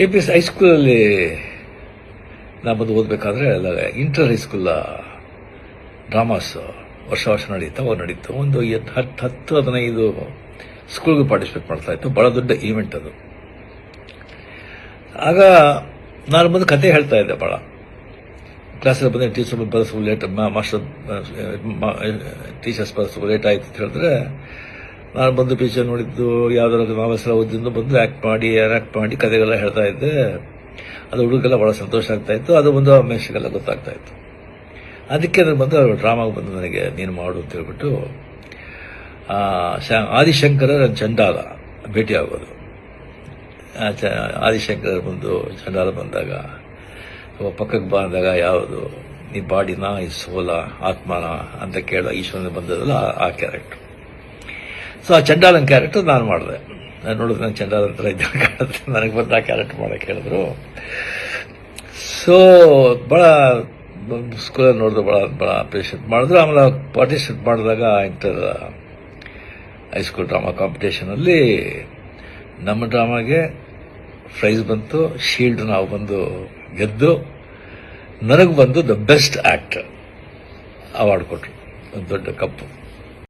APS ಹೈಸ್ಕೂಲಲ್ಲಿ ನಾನು ಬಂದು ಓದಬೇಕಾದ್ರೆ ಇಂಟರ್ ಹೈಸ್ಕೂಲ್ ಡ್ರಾಮಾಸ್ ವರ್ಷ ನಡೀತು. ಒಂದು 10-15 ಸ್ಕೂಲ್ಗೆ ಪಾರ್ಟಿಸಿಪೇಟ್ ಮಾಡ್ತಾ ಇತ್ತು. ಬಹಳ ದೊಡ್ಡ ಈವೆಂಟ್ ಅದು. ಆಗ ನಾನು ಬಂದು ಕತೆ ಹೇಳ್ತಾ ಇದ್ದೆ. ಭಾಳ ಕ್ಲಾಸಲ್ಲಿ ಬಂದರೆ ಟೀಚರ್ಸ್ ಬರೋದು ಲೇಟ್ ಆಯಿತು ಅಂತ ಹೇಳಿದ್ರೆ, ನಾನು ಬಂದು ಪಿಕ್ಚರ್ ನೋಡಿದ್ದು ಯಾವುದಾದ್ರು ನಾವೆಲ್ಲ ಓದಿದ್ದು ಬಂದು ಆ್ಯಕ್ಟ್ ಮಾಡಿ ಕತೆಗೆಲ್ಲ ಹೇಳ್ತಾ ಇದ್ದೆ. ಅದು ಹುಡುಗೆಲ್ಲ ಭಾಳ ಸಂತೋಷ ಆಗ್ತಾ ಇತ್ತು. ಅದು ಒಂದು ಮೆಷಿಗೆಲ್ಲ ಗೊತ್ತಾಗ್ತಾ ಇತ್ತು. ಅದಕ್ಕೆ ನಾನು ಬಂದು ಡ್ರಾಮಾಗೆ ಬಂದು ನನಗೆ ನೀನು ಮಾಡು ಅಂತ ಹೇಳ್ಬಿಟ್ಟು ಆದಿಶಂಕರ ಚಂಡಾಲ ಭೇಟಿ ಆಗೋದು. ಆದಿಶಂಕರ್ ಬಂದು ಚಂಡಾಲ ಬಂದಾಗ ಪಕ್ಕಕ್ಕೆ ಬಂದಾಗ ಯಾವುದು ನೀ ಬಾಡಿನ ಈ ಸೋಲ ಆತ್ಮನ ಅಂತ ಕೇಳೋ ಈಶ್ವರನ ಬಂದದಲ್ಲ ಆ ಕ್ಯಾರೆಕ್ಟರ್. ಸೊ ಆ ಚಂಡಾಲನ ಕ್ಯಾರೆಕ್ಟರ್ ನಾನು ಮಾಡಿದೆ. ನಾನು ನೋಡಿದ್ರೆ ನಂಗೆ ಚಂಡಾಲ ಥರ ಇದ್ದ ಕಾಣುತ್ತೆ. ನನಗೆ ಬಂದು ಆ ಕ್ಯಾರೆಕ್ಟರ್ ಮಾಡೋಕ್ಕೆ ಹೇಳಿದ್ರು. ಸೊ ಭಾಳ ಸ್ಕೂಲಲ್ಲಿ ನೋಡಿದ್ರು, ಭಾಳ ಅಪ್ರಿಷಿಯೇಟ್ ಮಾಡಿದ್ರು. ಆಮೇಲೆ ಪಾರ್ಟಿಸಿಪೇಟ್ ಮಾಡಿದಾಗ ಇಂಟರ್ ಹೈಸ್ಕೂಲ್ ಡ್ರಾಮಾ ಕಾಂಪಿಟೇಷನಲ್ಲಿ ನಮ್ಮ ಡ್ರಾಮಾಗೆ ಪ್ರೈಸ್ ಬಂತು. ಶೀಲ್ಡ್ ನಾವು ಬಂದು ಗೆದ್ದು ನನಗೆ ಬಂದು ದ ಬೆಸ್ಟ್ ಆ್ಯಕ್ಟರ್ ಅವಾರ್ಡ್ ಕೊಟ್ಟರು, ಒಂದು ದೊಡ್ಡ ಕಪ್ಪು.